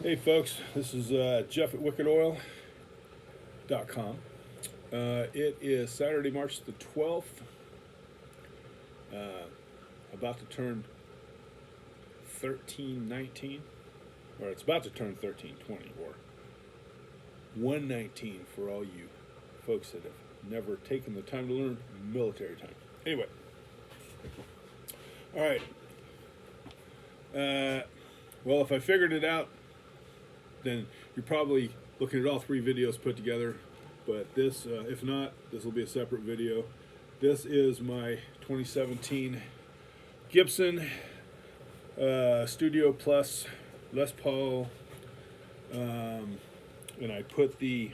Hey folks, this is Jeff at Wickedoil.com. It is Saturday, March the 12th. About to turn 1319, or it's about to turn 1320, or 119 for all you folks that have never taken the time to learn military time. Anyway, all right. Well, if I figured it out, then you're probably looking at all three videos put together. But this, if not, this will be a separate video. This is my 2017 Gibson Studio Plus Les Paul, and I put the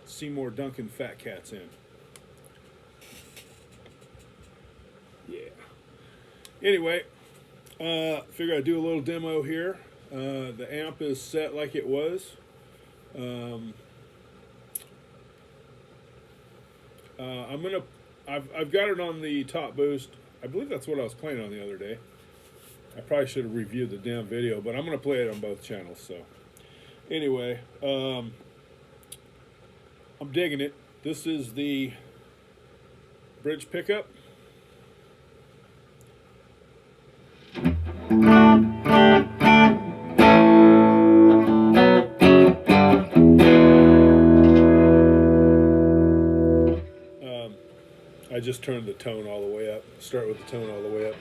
Seymour Duncan Phat Cats in. Yeah. Anyway, figure I'd do a little demo here. The amp is set like it was. I've got it on the top boost. I believe that's what I was playing on the other day. I probably should have reviewed the damn video, but I'm going to play it on both channels. So anyway, I'm digging it. This is the bridge pickup. I just turned the tone all the way up. Start with the tone all the way up.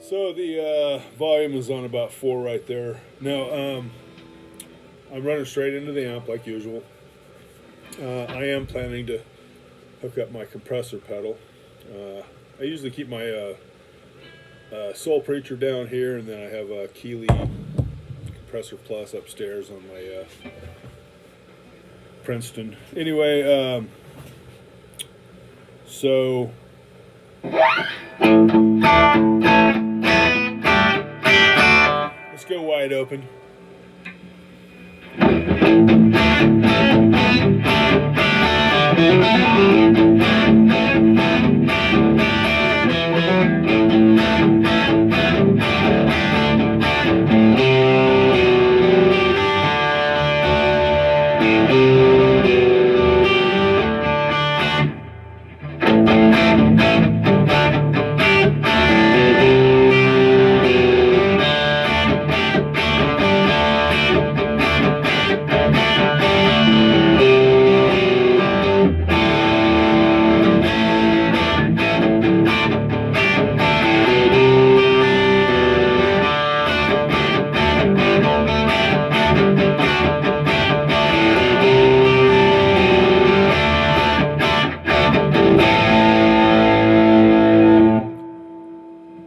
So the volume is on about 4 right there. Now, I'm running straight into the amp like usual. I am planning to hook up my compressor pedal. I usually keep my Soul Preacher down here, and then I have a Keeley Compressor Plus upstairs on my Princeton. Anyway, so let's go wide open.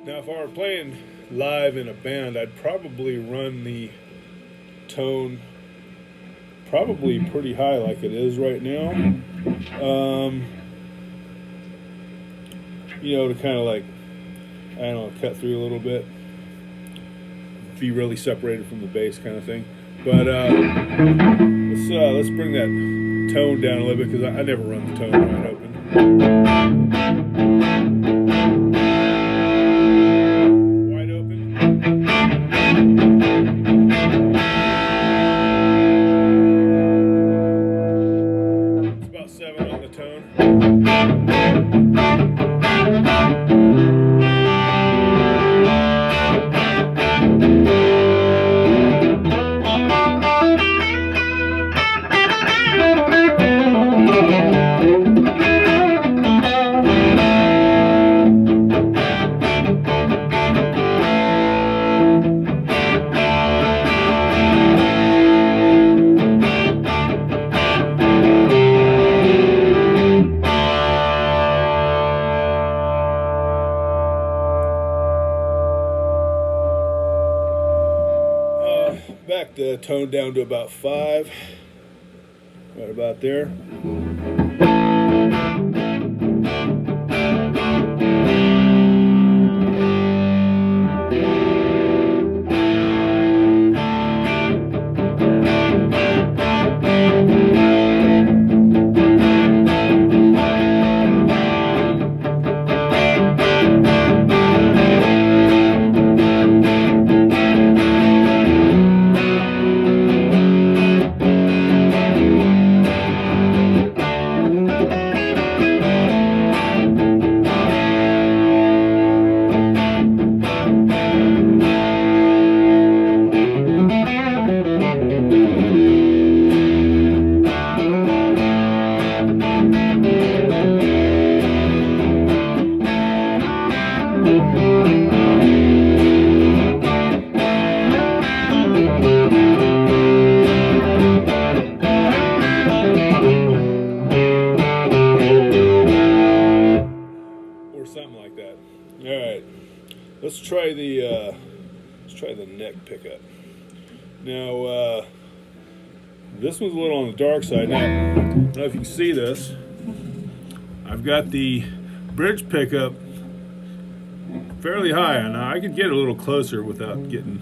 Now, if I were playing live in a band, I'd probably run the tone probably pretty high like it is right now. You know, to kind of like, I don't know, cut through a little bit. Be really separated from the bass kind of thing. But let's bring that tone down a little bit, because I never run the tone wide open. Back the tone down to about 5, right about there. try the neck pickup. Now, this one's a little on the dark side. Now, I don't know if you can see this. I've got the bridge pickup fairly high, and I could get a little closer without getting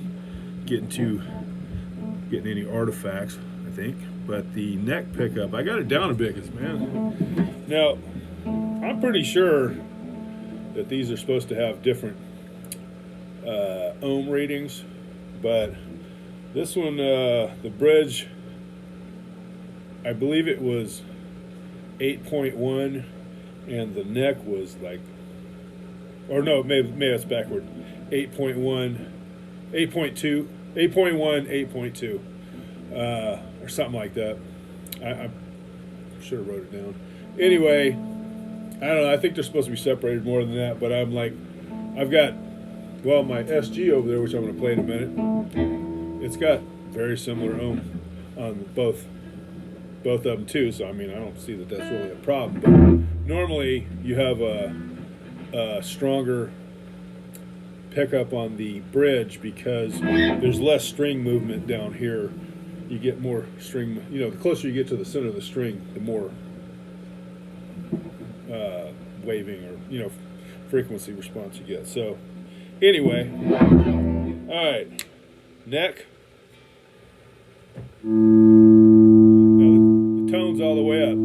any artifacts, I think. But the neck pickup, I got it down a bit, 'cause, man. Now, I'm pretty sure that these are supposed to have different ohm readings, but this one, the bridge, I believe it was 8.1, and the neck was like, or no, maybe that's backward. 8.1, 8.2, 8.1, 8.2, or something like that. I should have wrote it down. Anyway, I don't know. I think they're supposed to be separated more than that, but I'm like, I've got, well, my SG over there, which I'm going to play in a minute. It's got very similar ohm on both of them too. So I mean, I don't see that that's really a problem. But normally, you have a stronger pickup on the bridge because there's less string movement down here. You get more string, you know, the closer you get to the center of the string, the more waving or, you know, frequency response you get. So anyway, all right, neck. Now the tone's all the way up.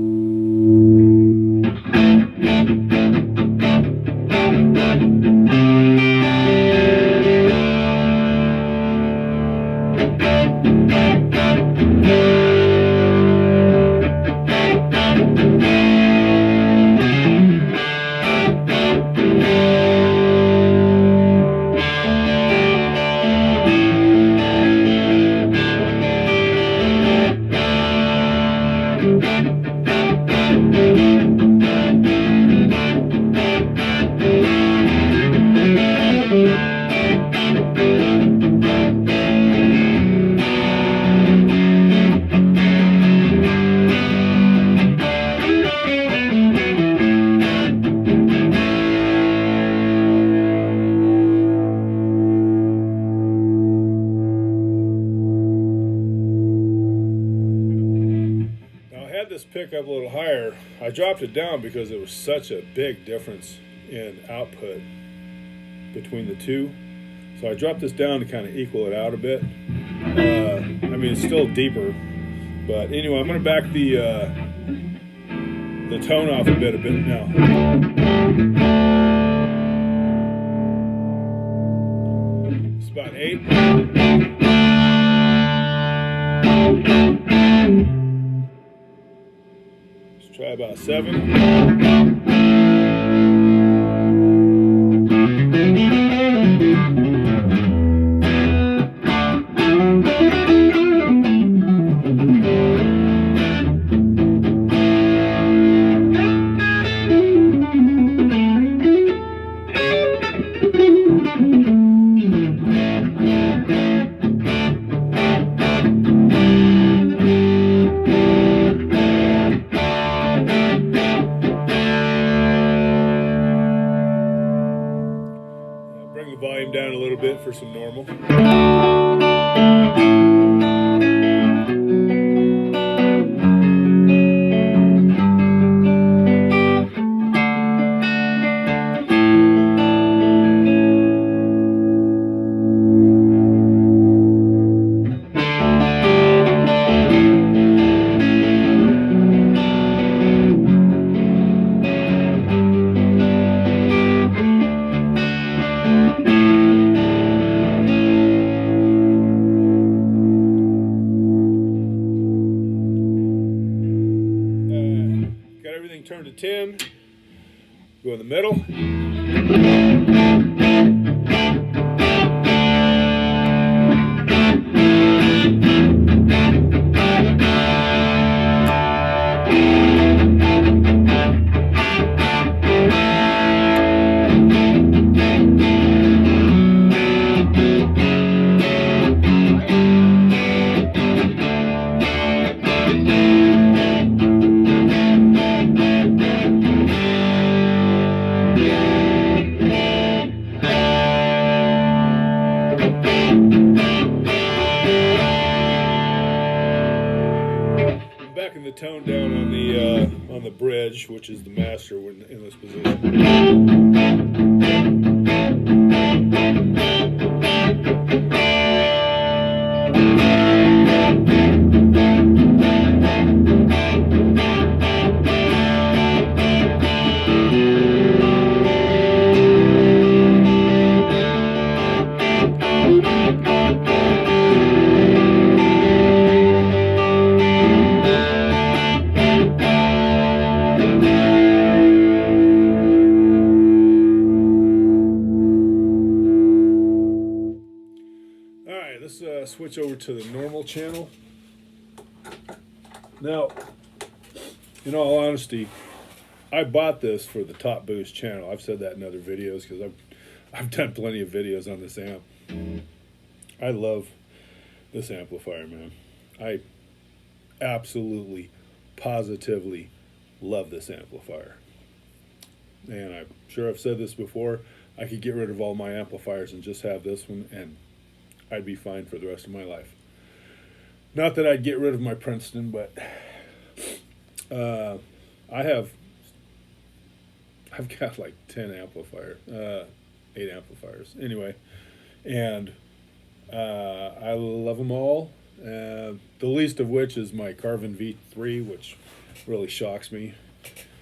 This pickup a little higher. I dropped it down because it was such a big difference in output between the two. So I dropped this down to kind of equal it out a bit. I mean, it's still deeper, but anyway, I'm going to back the tone off a bit now. It's about 8. Try about 7. Bring the volume down a little bit for some normal. Turn to 10, go in the middle. Backing the tone down on the bridge, which is the master when in this position. Let's switch over to the normal channel. Now, in all honesty, I bought this for the top boost channel. I've said that in other videos because I've done plenty of videos on this amp. I love this amplifier, man. I absolutely, positively love this amplifier. And I'm sure I've said this before. I could get rid of all my amplifiers and just have this one, and I'd be fine for the rest of my life. Not that I'd get rid of my Princeton, but I've got like 10 amplifiers, 8 amplifiers anyway, and I love them all. The least of which is my Carvin V3, which really shocks me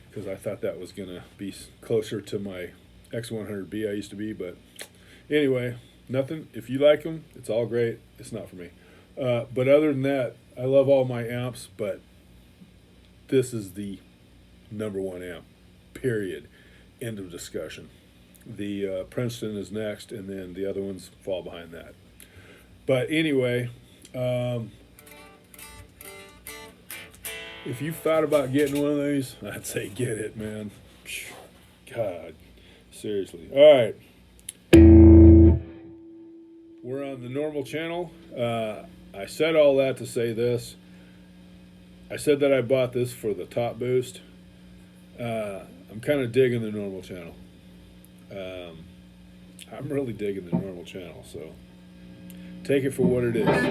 because I thought that was gonna be closer to my X100B I used to be, but anyway. Nothing. If you like them, it's all great. It's not for me. But other than that, I love all my amps, but this is the #1 amp, period. End of discussion. The Princeton is next, and then the other ones fall behind that. But anyway, if you've thought about getting one of these, I'd say get it, man. God, seriously. All right. We're on the normal channel. I said all that to say this. I said that I bought this for the top boost. I'm kind of digging the normal channel. I'm really digging the normal channel, so take it for what it is. Now,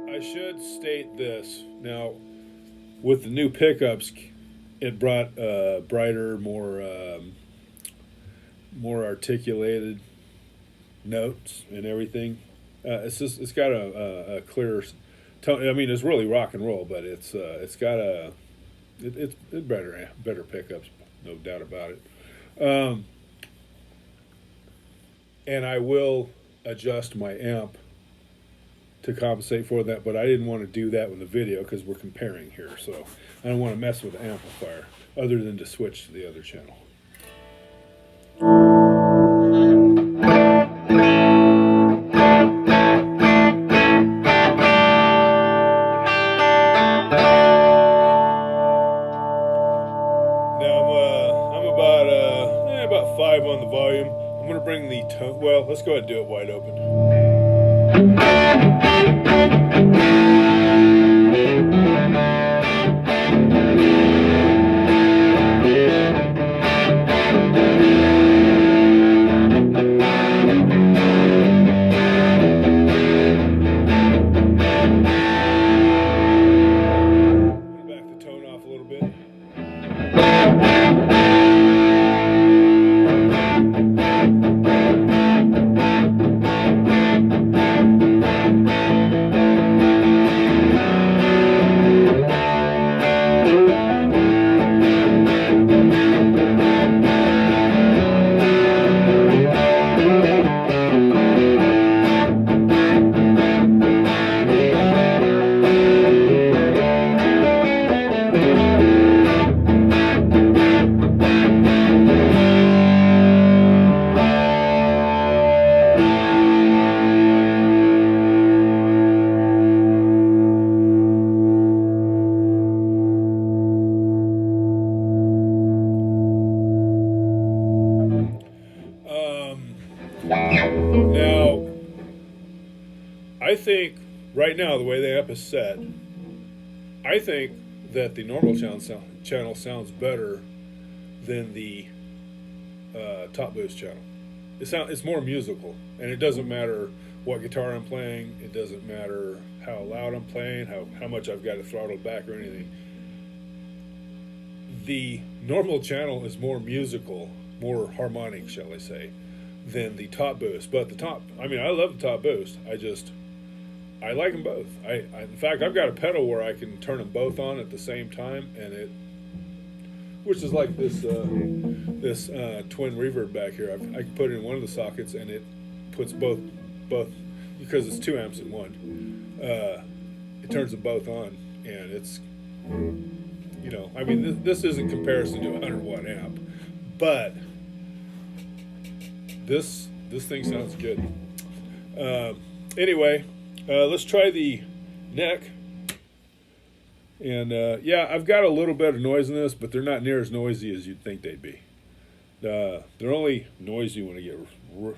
I should state this. Now, with the new pickups, it brought brighter, more articulated notes and everything. It's got a clear tone. I mean, it's really rock and roll, but it's got it's better pickups, no doubt about it. And I will adjust my amp to compensate for that, but I didn't want to do that with the video because we're comparing here, so I don't want to mess with the amplifier other than to switch to the other channel. About 5 on the volume. I'm going to bring the tone. Well, let's go ahead and do it wide open. Back the tone off a little bit. Now, I think right now the way the amp is set, I think that the normal channel sounds better than the top boost channel. it's more musical, and it doesn't matter what guitar I'm playing. It doesn't matter how loud I'm playing, how much I've got it throttled back or anything. The normal channel is more musical, more harmonic, shall I say, than the top boost. But the top, I mean, I love the top boost. I like them both. In fact, I've got a pedal where I can turn them both on at the same time, and which is like this twin reverb back here. I can put it in one of the sockets, and it puts both because it's 2 amps in one. It turns them both on, and it's, you know, I mean, this isn't comparison to a 100-watt amp, but this thing sounds good. Anyway, let's try the neck. And yeah, I've got a little bit of noise in this, but they're not near as noisy as you'd think they'd be. They're only noisy when it gets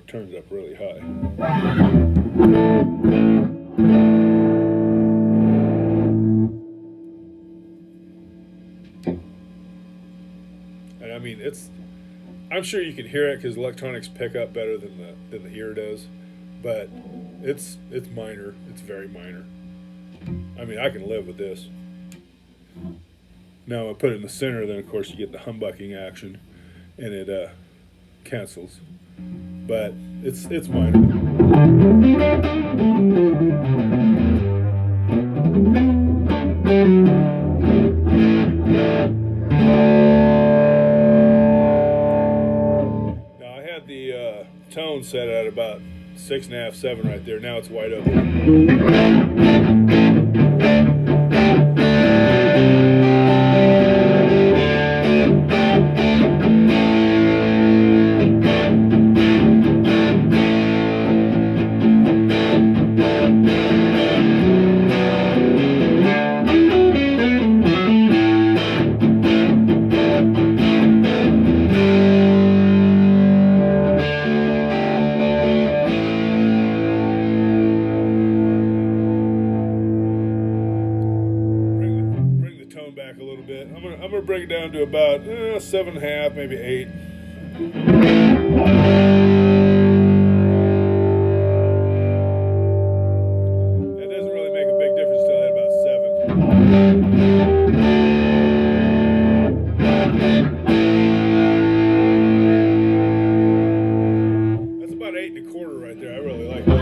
turned up really high. And I mean, I'm sure you can hear it because electronics pick up better than the ear does, but it's minor. It's very minor. I mean, I can live with this. Now I put it in the center, then of course you get the humbucking action, and it cancels. But it's minor. Now I had the tone set at about 6.5, 7 right there. Now it's wide open. Back a little bit. I'm gonna bring it down to about 7.5, maybe 8. That doesn't really make a big difference till I hit about 7. That's about 8.25 right there. I really like that.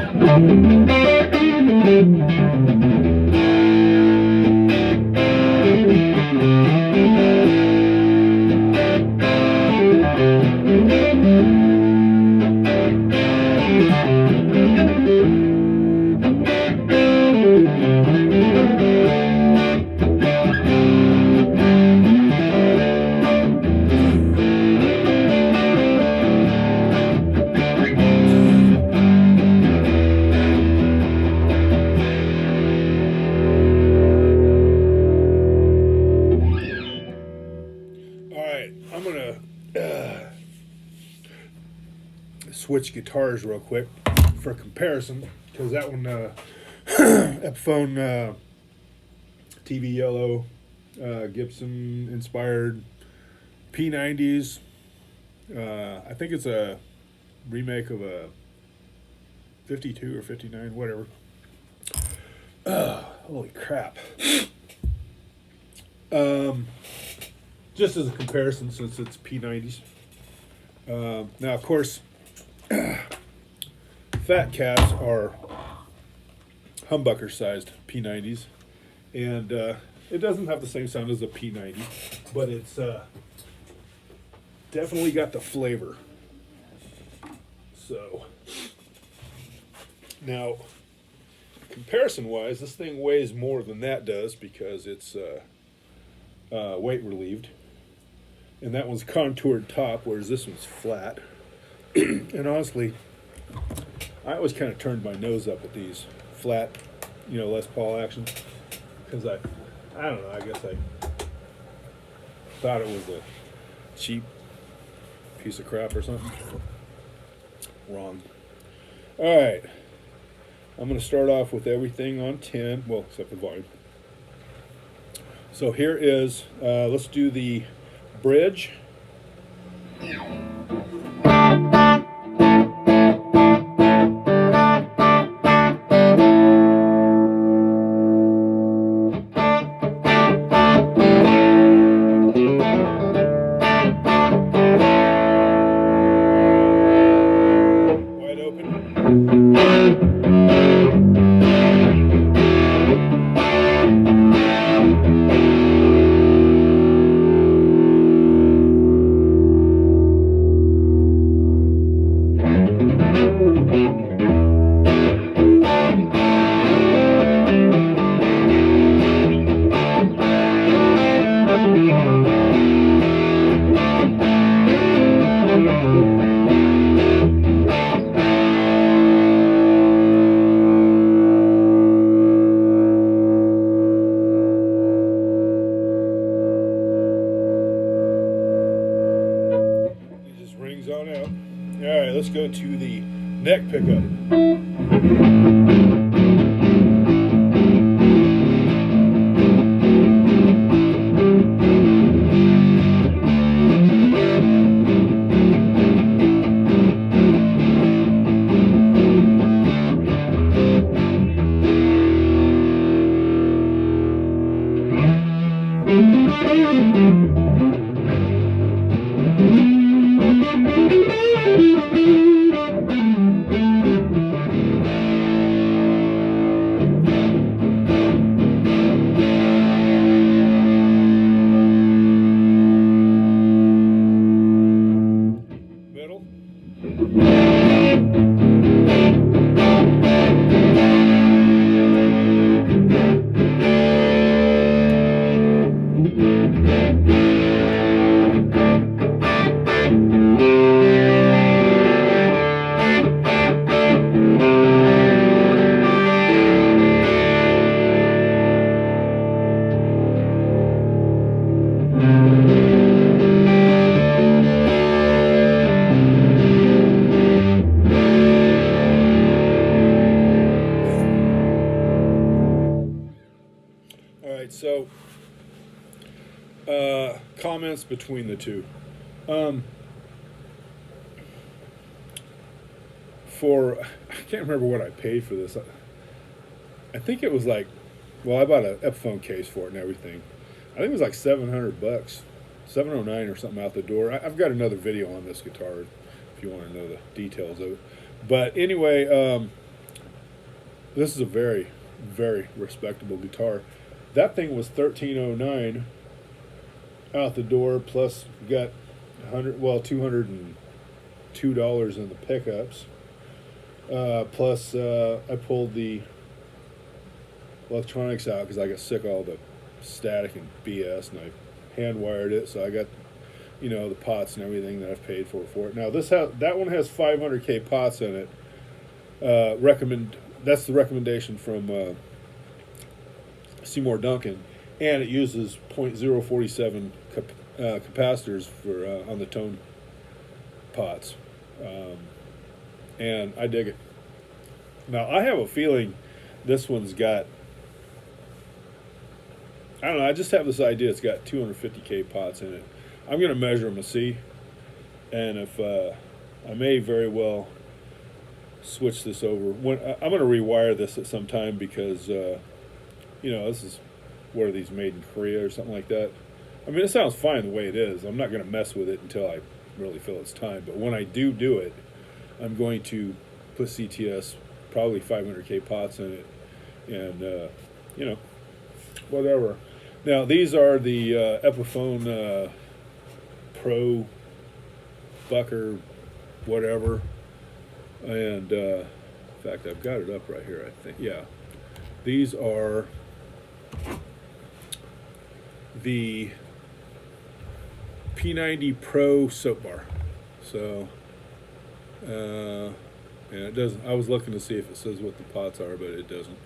Switch guitars real quick for comparison, because that one Epiphone TV yellow, Gibson inspired P90s. I think it's a remake of a 52 or 59, whatever. Holy crap. Just as a comparison, since it's P90s. Now, of course, Phat Cats are humbucker-sized P90s, and it doesn't have the same sound as a P90, but it's definitely got the flavor. So, now, comparison-wise, this thing weighs more than that does because it's weight relieved, and that one's contoured top, whereas this one's flat. And honestly, I always kind of turned my nose up at these flat, you know, Les Paul action, because I don't know, I guess I thought it was a cheap piece of crap or something. Wrong. All right, I'm going to start off with everything on 10, well, except for volume. So here is, let's do the bridge. Alright, let's go to the neck pickup. So, comments between the two. I can't remember what I paid for this. I think it was like, well, I bought an Epiphone case for it and everything. I think it was like $700, $709 or something out the door. I've got another video on this guitar if you want to know the details of it. But anyway, this is a very, very respectable guitar. That thing was $1,309 out the door, plus you got $202 in the pickups. Plus, I pulled the electronics out because I got sick of all the static and BS, and I hand wired it, so I got, you know, the pots and everything that I've paid for it. Now that one has 500K pots in it. That's the recommendation from Seymour Duncan, and it uses .047 capacitors for on the tone pots, and I dig it. Now I have a feeling this one's got, I don't know, I just have this idea it's got 250K pots in it. I'm going to measure them and see, and if I may very well switch this over. I'm going to rewire this at some time because you know, what are these, made in Korea or something like that? I mean, it sounds fine the way it is. I'm not going to mess with it until I really feel it's time. But when I do it, I'm going to put CTS, probably 500K pots in it, and, you know, whatever. Now, these are the Epiphone Pro Bucker whatever. And, in fact, I've got it up right here, I think. Yeah. These are the P90 Pro soap bar. So, and it doesn't, I was looking to see if it says what the pots are, but it doesn't.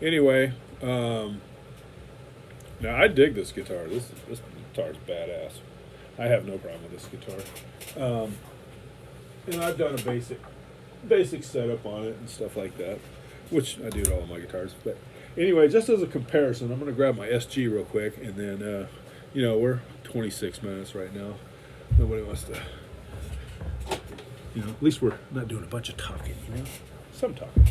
Anyway, now I dig this guitar. This guitar's badass. I have no problem with this guitar. And I've done a basic setup on it and stuff like that, which I do to all my guitars. But anyway, just as a comparison, I'm going to grab my SG real quick, and then, you know, we're 26 minutes right now. Nobody wants to, you know, at least we're not doing a bunch of talking, you know, some talking.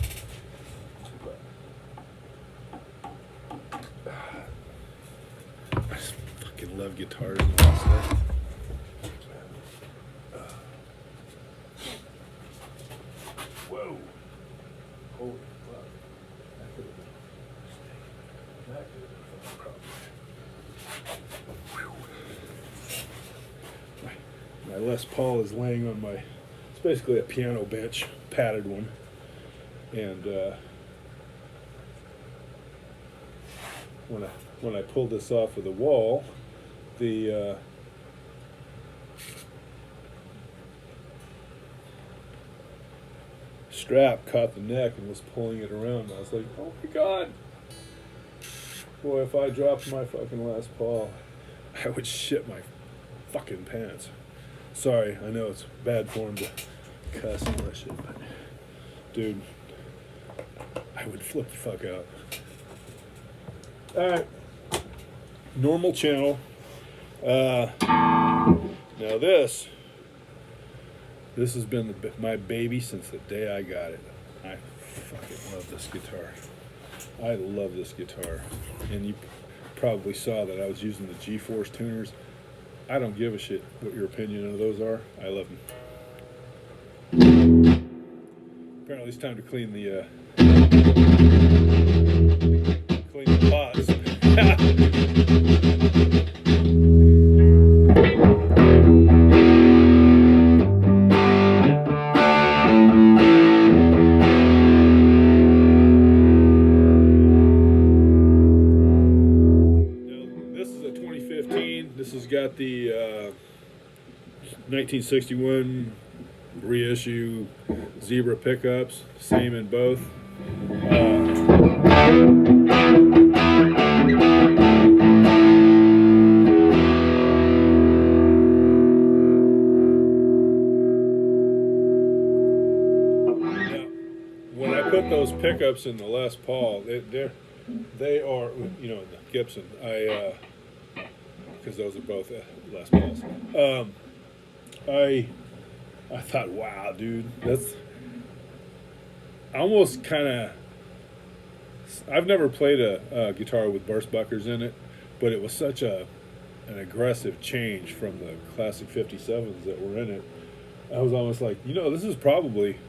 I just fucking love guitars and all that stuff. Whoa. Holy fuck. That could have been a problem. My Les Paul is laying on my, it's basically a piano bench, padded one. And when I pulled this off of the wall, the strap caught the neck and was pulling it around. I was like, oh my God. Boy, if I dropped my fucking Les Paul, I would shit my fucking pants. Sorry, I know it's bad form to cuss and all that shit, but dude, I would flip the fuck out. Alright, normal channel. Now this has been my baby since the day I got it. I fucking love this guitar. I love this guitar. And you probably saw that I was using the G-Force tuners. I don't give a shit what your opinion of those are. I love them. Apparently it's time to clean the pots. This has got the 1961 reissue zebra pickups, same in both. When I put those pickups in the Les Paul, they are, you know, the Gibson. Because those are both Les Pauls. I thought, wow, dude, that's almost kind of. I've never played a guitar with burst buckers in it, but it was such an aggressive change from the classic 57s that were in it. I was almost like, you know, this is probably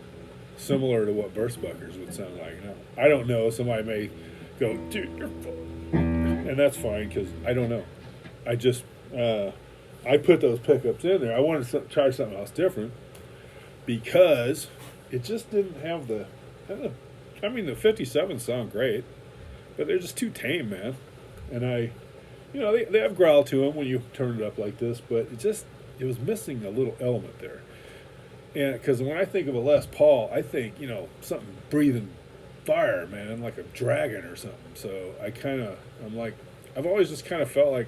similar to what burst buckers would sound like. You know, I don't know. Somebody may go, dude, you're full. And that's fine because I don't know. I just, I put those pickups in there. I wanted to try something else different because it just didn't have the, I mean, the 57s sound great, but they're just too tame, man. And you know, they have growl to them when you turn it up like this, but it was missing a little element there. And because when I think of a Les Paul, I think, you know, something breathing fire, man, like a dragon or something. So I'm like, I've always just kind of felt like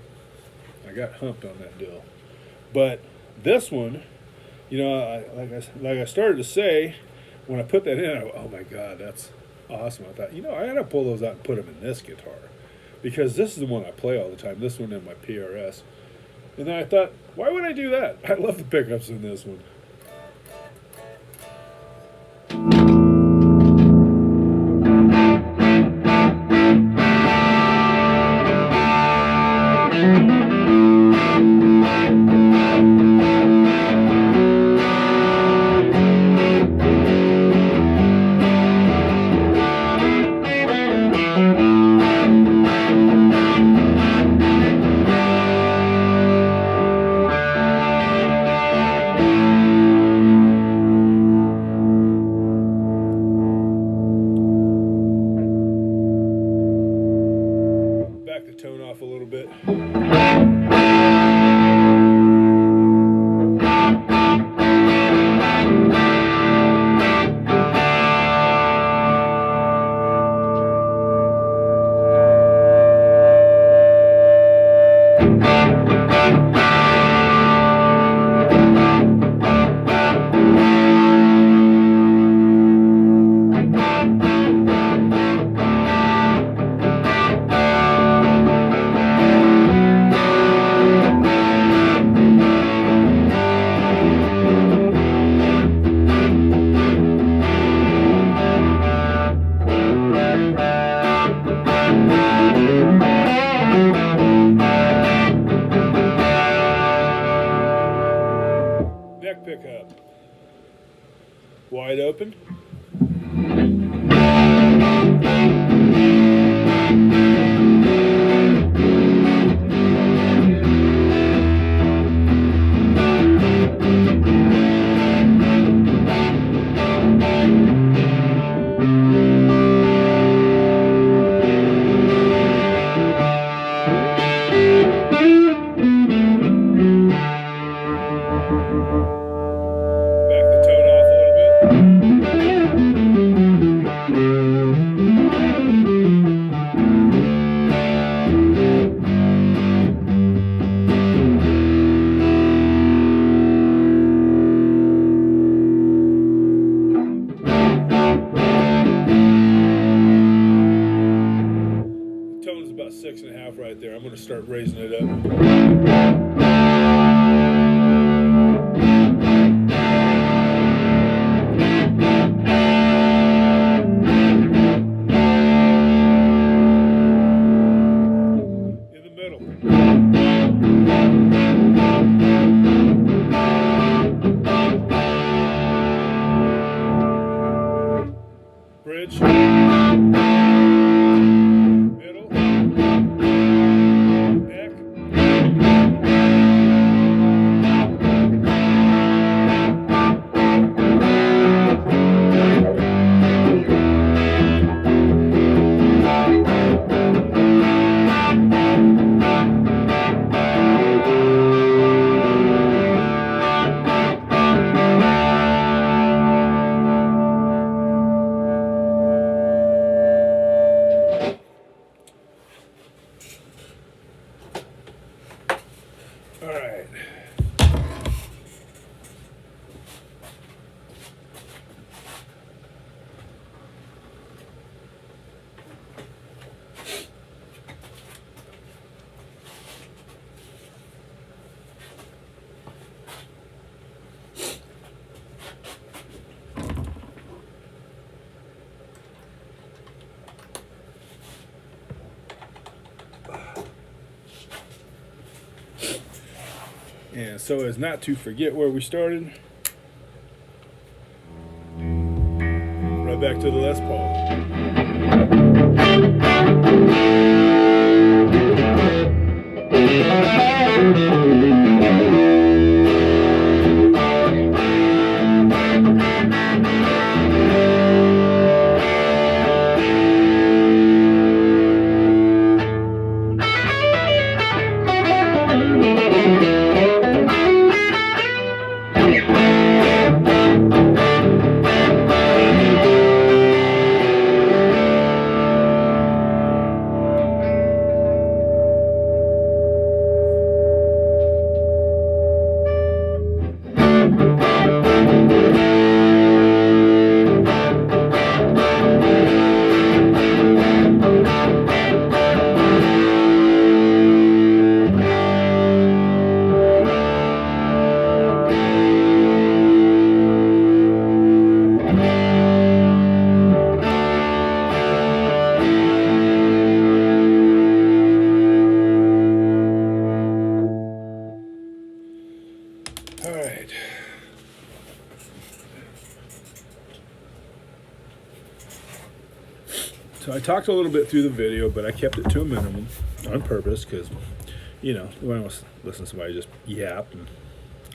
I got humped on that deal. But this one, you know, like I started to say, when I put that in, oh my God, that's awesome. I thought, you know, I had to pull those out and put them in this guitar because this is the one I play all the time. This one and my PRS. And then I thought, why would I do that? I love the pickups in this one. Tone off a little bit. Pickup wide open. right there. I'm going to start raising it up. Bridge, middle, neck, all right. And so as not to forget where we started, right back to the Les Paul. All right. So I talked a little bit through the video, but I kept it to a minimum on purpose because, you know, when I was listening to somebody just yap, and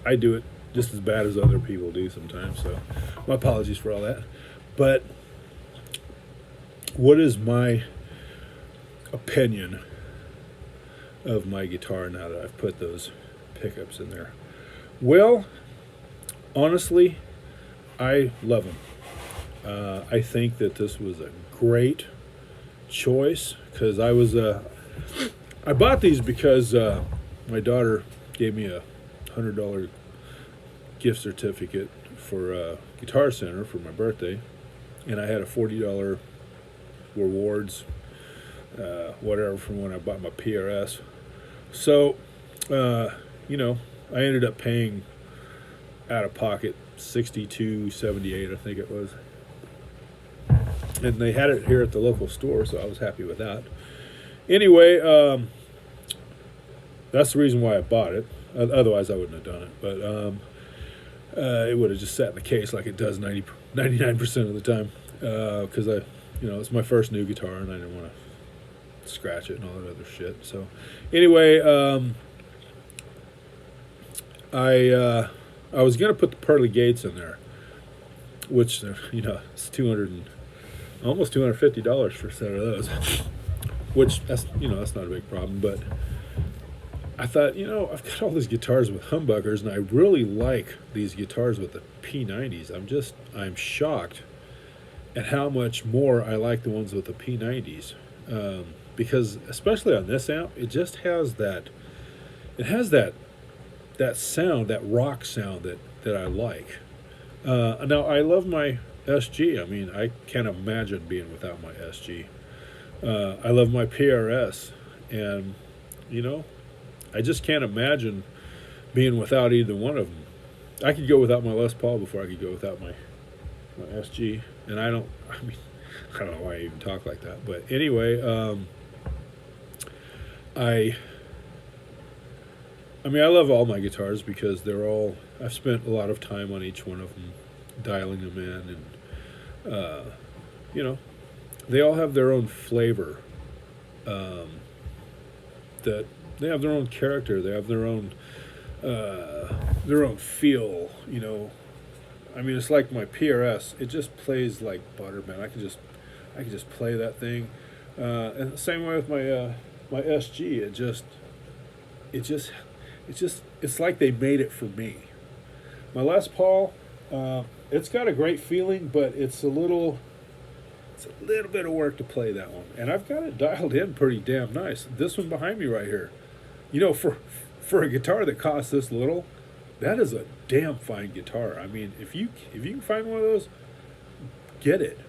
I do it just as bad as other people do sometimes. So my apologies for all that. But what is my opinion of my guitar now that I've put those pickups in there? Well, honestly, I love them. I think that this was a great choice because I bought these because my daughter gave me a $100 gift certificate for Guitar Center for my birthday, and I had a $40 rewards, whatever, from when I bought my PRS. So, you know, I ended up paying out of pocket $62.78, I think it was. And they had it here at the local store, so I was happy with that. Anyway, that's the reason why I bought it. Otherwise, I wouldn't have done it. But it would have just sat in the case like it does 99% of the time. Because it's my first new guitar, and I didn't want to scratch it and all that other shit. So, anyway, I was gonna put the pearly gates in there, which it's almost $250 for a set of those. Which that's not a big problem, but I thought, I've got all these guitars with humbuckers, and I really like these guitars with the P90s. I'm shocked at how much more I like the ones with the P90s, because especially on this amp, it just has that sound, that rock sound that I like. Now I love my SG. I mean, I can't imagine being without my SG. I love my PRS, and you know, I just can't imagine being without either one of them. I could go without my Les Paul before I could go without my SG, and I don't know why I even talk like that, but anyway, I mean, I love all my guitars because I've spent a lot of time on each one of them, dialing them in, and you know, they all have their own flavor. That they have their own character. They have their own feel. You know, I mean, it's like my PRS. It just plays like butter, man. I can just play that thing. And the same way with my my SG. It's like they made it for me. My Les Paul, it's got a great feeling, but it's a little bit of work to play that one. And I've got it dialed in pretty damn nice. This one behind me right here, you know, for a guitar that costs this little, that is a damn fine guitar. I mean, if you can find one of those, get it.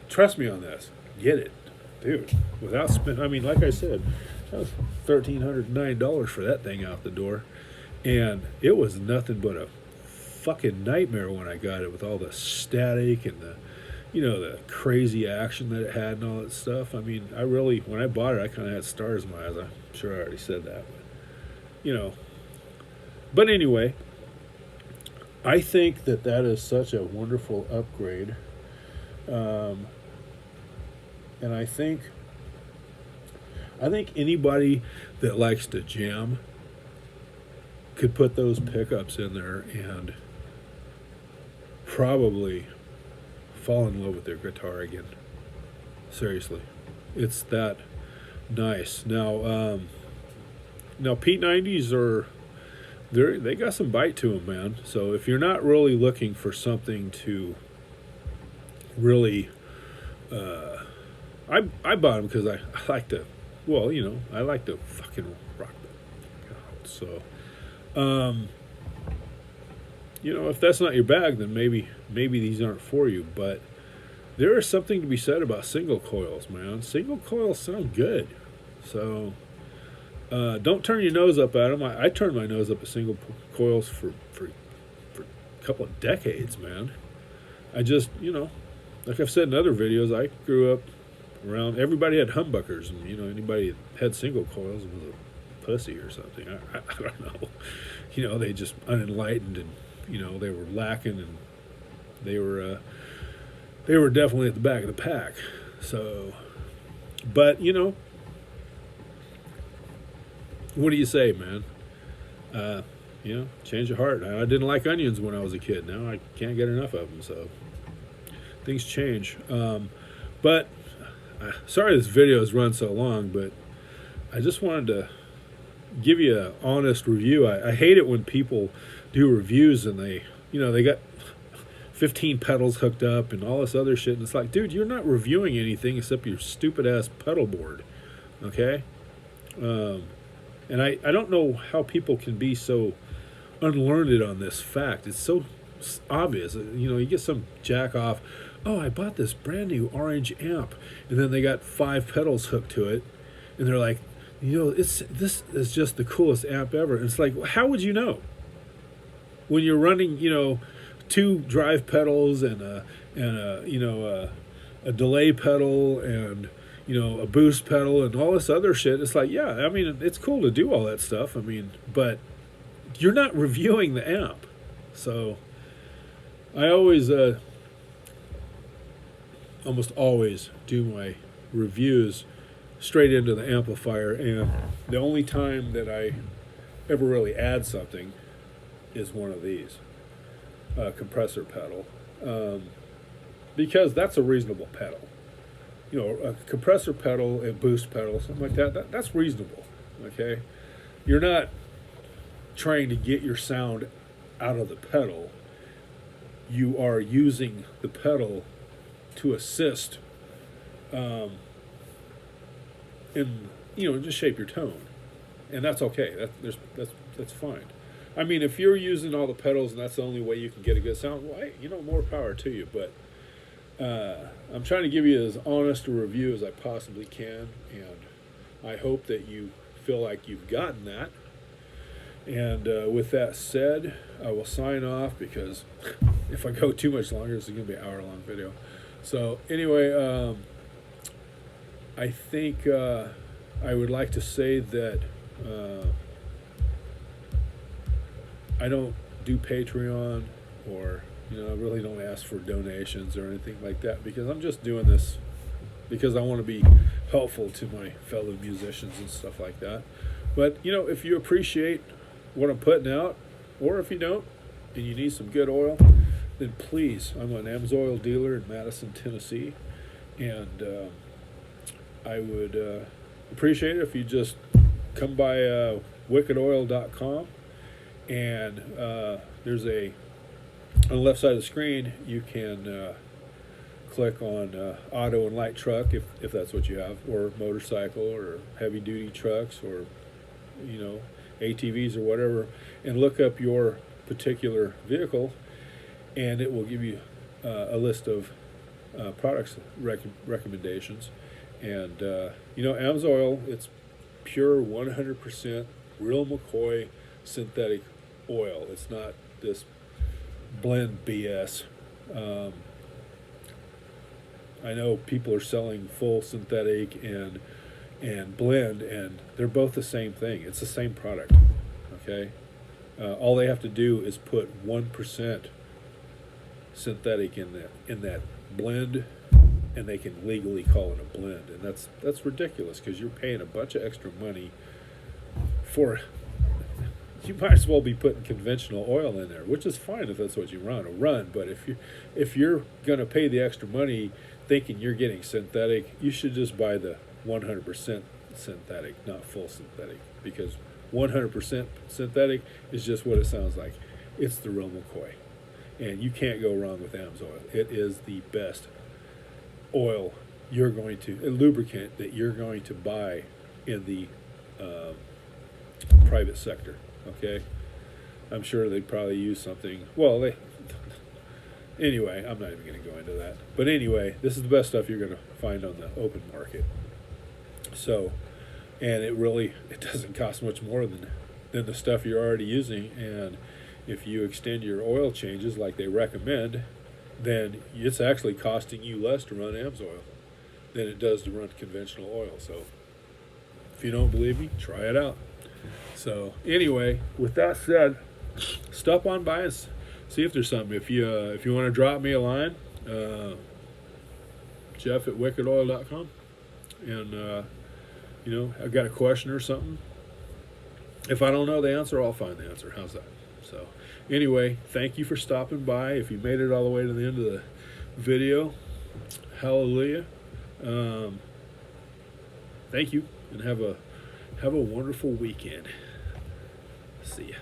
Trust me on this. Get it, dude. Without spending, I mean, like I said, that was $1,309 for that thing out the door, and it was nothing but a fucking nightmare when I got it, with all the static and the, you know, the crazy action that it had and all that stuff. I mean, when I bought it, I kind of had stars in my eyes. I'm sure I already said that, but, you know. But anyway, I think that is such a wonderful upgrade. And I think anybody that likes to jam could put those pickups in there and probably fall in love with their guitar again. Seriously, it's that nice. Now P90s they got some bite to them, man. So if you're not really looking for something to really, I bought them because I like to, well, you know, I like to fucking rock them. So, you know, if that's not your bag, then maybe these aren't for you. But there is something to be said about single coils, man. Single coils sound good. So don't turn your nose up at them. I turned my nose up at single coils for a couple of decades, man. I just, you know, like I've said in other videos, I grew up around, everybody had humbuckers, and, you know, anybody that had single coils was a pussy or something. I don't know. You know, they just unenlightened, and, you know, they were lacking, and they were definitely at the back of the pack. So, but, you know, what do you say, man? You know, change of heart. I didn't like onions when I was a kid. Now I can't get enough of them, so things change. But sorry this video has run so long, but I just wanted to give you an honest review. I hate it when people do reviews and they got 15 pedals hooked up and all this other shit, and it's like, dude, you're not reviewing anything except your stupid ass pedal board, okay? And I don't know how people can be so unlearned on this fact. It's so obvious. You know, you get some jack off, oh, I bought this brand new orange amp, and then they got 5 pedals hooked to it, and they're like, you know, this is just the coolest amp ever. And it's like, how would you know? When you're running, you know, 2 drive pedals and a delay pedal and, you know, a boost pedal and all this other shit. It's like, yeah, I mean, it's cool to do all that stuff. I mean, but you're not reviewing the amp. So I always, almost always do my reviews straight into the amplifier. And the only time that I ever really add something is one of these, compressor pedal, because that's a reasonable pedal. You know, a compressor pedal and boost pedal, something like that's reasonable, okay? You're not trying to get your sound out of the pedal. You are using the pedal to assist in, you know, just shape your tone. And that's okay. That's fine. I mean, if you're using all the pedals and that's the only way you can get a good sound, well, hey, you know, more power to you. But I'm trying to give you as honest a review as I possibly can, and I hope that you feel like you've gotten that. And with that said, I will sign off, because if I go too much longer, this is going to be an hour-long video. So anyway, I think I would like to say that I don't do Patreon, or I really don't ask for donations or anything like that, because I'm just doing this because I want to be helpful to my fellow musicians and stuff like that. But if you appreciate what I'm putting out, or if you don't and you need some good oil, then please, I'm an Amsoil dealer in Madison, Tennessee, and I would appreciate it if you just come by Wickedoil.com, and there's on the left side of the screen you can click on auto and light truck, if that's what you have, or motorcycle, or heavy duty trucks, or ATVs or whatever, and look up your particular vehicle, and it will give you a list of products recommendations. And Amsoil, it's pure 100% real McCoy synthetic oil. It's not this blend BS. I know people are selling full synthetic and blend, and they're both the same thing. It's the same product, okay? All they have to do is put 1% synthetic in that blend, and they can legally call it a blend. And that's ridiculous, because you're paying a bunch of extra money for. You might as well be putting conventional oil in there, which is fine if that's what you want to run. But if you're going to pay the extra money thinking you're getting synthetic, you should just buy the 100% synthetic, not full synthetic, because 100% synthetic is just what it sounds like. It's the real McCoy, and you can't go wrong with Amsoil. It is the best oil a lubricant that you're going to buy in the private sector. Okay, I'm sure they'd probably use something. Well, anyway, I'm not even going to go into that. But anyway, this is the best stuff you're going to find on the open market. So, and it doesn't cost much more than the stuff you're already using. And if you extend your oil changes like they recommend, then it's actually costing you less to run Amsoil than it does to run conventional oil. So if you don't believe me, try it out. So anyway, with that said, stop on by and see if there's something. If you want to drop me a line, Jeff@wickedoil.com, and I've got a question or something. If I don't know the answer, I'll find the answer. How's that? So anyway, thank you for stopping by. If you made it all the way to the end of the video, hallelujah. Thank you, and have a wonderful weekend. See ya.